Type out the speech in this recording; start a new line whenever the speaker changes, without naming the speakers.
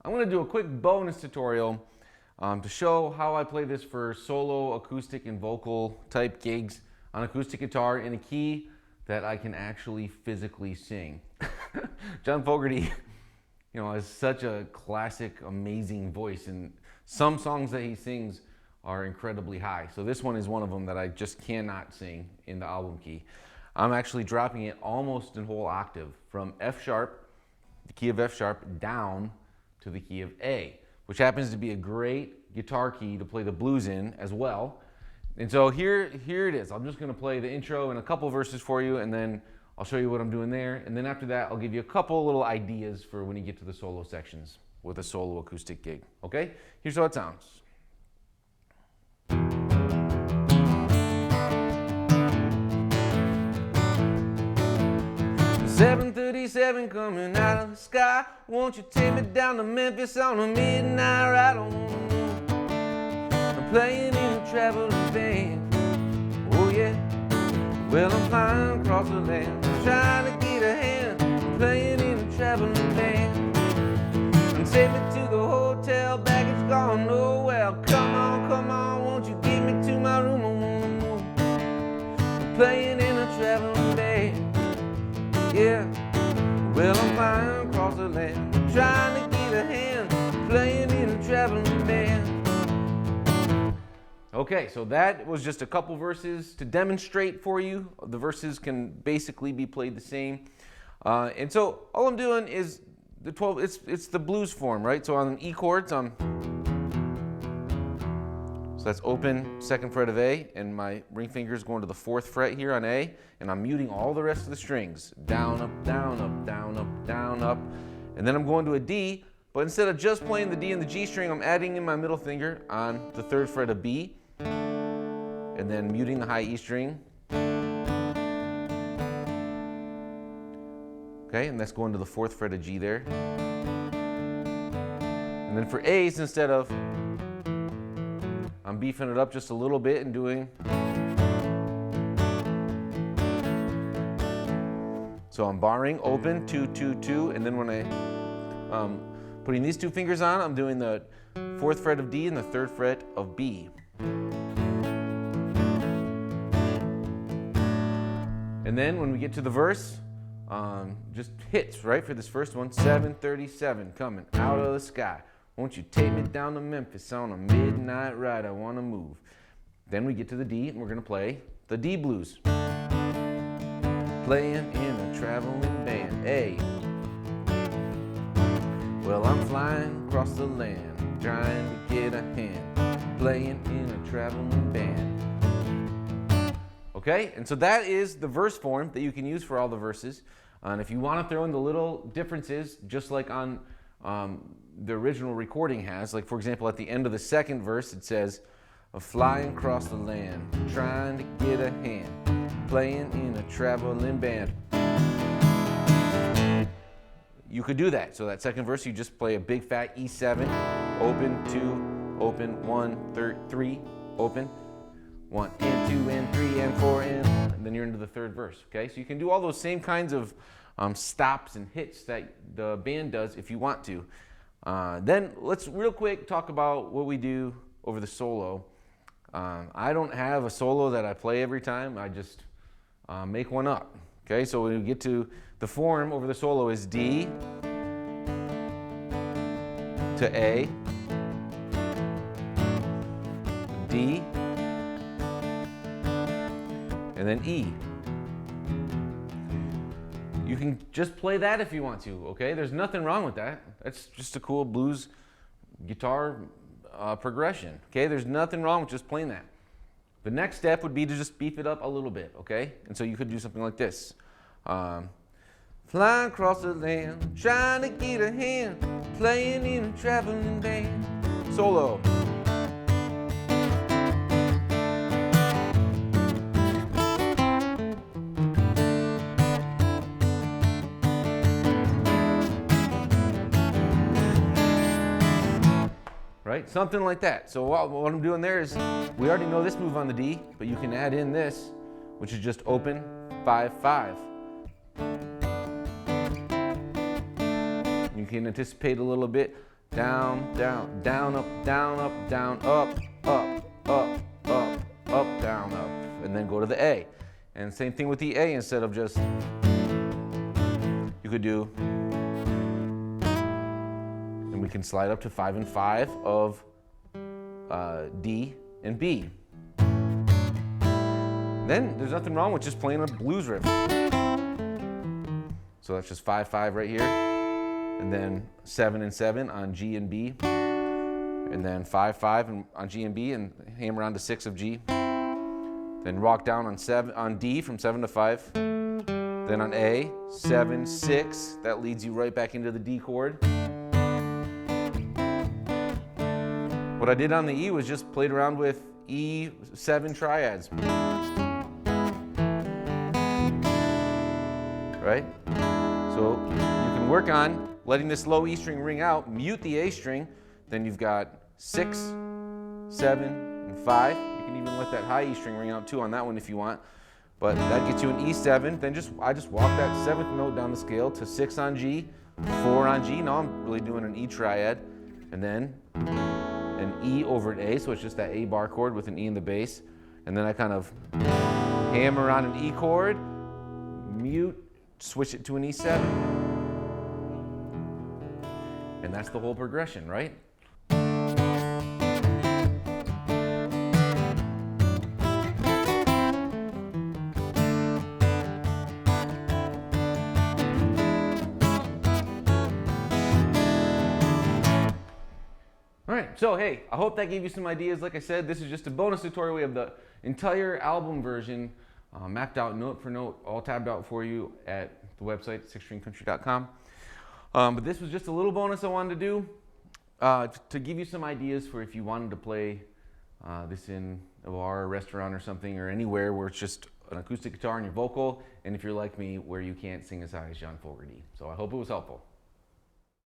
I'm going to do a quick bonus tutorial to show how I play this for solo, acoustic, and vocal type gigs on acoustic guitar in a key that I can actually physically sing. John Fogerty, has such a classic, amazing voice, and some songs that he sings are incredibly high. So this one is one of them that I just cannot sing in the album key. I'm actually dropping it almost a whole octave from F sharp, the key of F sharp, down to the key of A, which happens to be a great guitar key to play the blues in as well. And so here it is. I'm just going to play the intro and a couple verses for you, and then I'll show you what I'm doing there. And then after that, I'll give you a couple little ideas for when you get to the solo sections with a solo acoustic gig. Okay? Here's how it sounds. 7:37 coming out of the sky. Won't you take me down to Memphis on a midnight ride? I'm playing in a traveling band. Oh yeah. Well, I'm flying across the land, trying to get a hand. I'm playing in a traveling band. And take me to the hotel, baggage gone. Oh well, come on, won't you get me to my room? I wanna move. I'm playing in a traveling band. Yeah, well, I'm flying across the land, trying to get a hand, playing in a traveling band. Okay, so that was just a couple verses to demonstrate for you. The verses can basically be played the same. And so all I'm doing is the 12, it's the blues form, right? So on E chords, so that's open, 2nd fret of A, and my ring finger is going to the 4th fret here on A, and I'm muting all the rest of the strings. Down, up, down, up, down, up, down, up. And then I'm going to a D, but instead of just playing the D and the G string, I'm adding in my middle finger on the 3rd fret of B, and then muting the high E string. Okay, and that's going to the 4th fret of G there. And then for A's, instead of, I'm beefing it up just a little bit and doing. So I'm barring open, 2, 2, 2, and then when I putting these 2 fingers on, I'm doing the 4th fret of D and the 3rd fret of B. And then when we get to the verse, just hits, right, for this first one. 7:37 coming out of the sky. Won't you take me down to Memphis on a midnight ride? I want to move. Then we get to the D, and we're going to play the D blues. Playing in a traveling band. A. Well, I'm flying across the land, trying to get a hand. Playing in a traveling band. Okay, and so that is the verse form that you can use for all the verses. And if you want to throw in the little differences, just like on the original recording has, like for example, at the end of the 2nd verse, it says, flying across the land, trying to get a hand, playing in a traveling band. You could do that. So that 2nd verse, you just play a big fat E7, open, 2, open, 1, 3, open, 1 and 2 and 3 and 4 and then you're into the 3rd verse. Okay, so you can do all those same kinds of stops and hits that the band does if you want to. Then let's real quick talk about what we do over the solo. I don't have a solo that I play every time. I just make one up. Okay, so when we get to the form over the solo is D to A, D, and then E. You can just play that if you want to, okay? There's nothing wrong with that. That's just a cool blues guitar progression, okay? There's nothing wrong with just playing that. The next step would be to just beef it up a little bit, okay? And so you could do something like this. Flying across the land, trying to get a hand, playing in a traveling band. Solo. Right? Something like that. So what I'm doing there is, we already know this move on the D, but you can add in this, which is just open, 5, 5. You can anticipate a little bit down, down, down, up, down, up, down, up, up, up, up, up, down, up, and then go to the A. And same thing with the A, instead of just, you could do, and we can slide up to 5 and 5 of D and B. Then there's nothing wrong with just playing a blues riff. So that's just 5, 5 right here, and then 7 and 7 on G and B, and then 5, 5 on G and B, and hammer on to 6 of G. Then rock down on D from 7 to 5. Then on A, 7, 6. That leads you right back into the D chord. What I did on the E was just played around with E7 triads. Right? So you can work on letting this low E string ring out, mute the A string, then you've got 6, 7, and 5. You can even let that high E string ring out too on that one if you want. But that gets you an E7. Then I just walk that 7th note down the scale to 6 on G, 4 on G. Now I'm really doing an E triad. And then an E over an A, so it's just that A bar chord with an E in the bass. And then I kind of hammer on an E chord, mute, switch it to an E7. And that's the whole progression, right? All right, so hey, I hope that gave you some ideas. Like I said, this is just a bonus tutorial. We have the entire album version mapped out note for note, all tabbed out for you at the website, sixstringcountry.com. But this was just a little bonus I wanted to do to give you some ideas for if you wanted to play this in a bar or restaurant or something, or anywhere where it's just an acoustic guitar and your vocal, and if you're like me, where you can't sing as high as John Fogerty. So I hope it was helpful.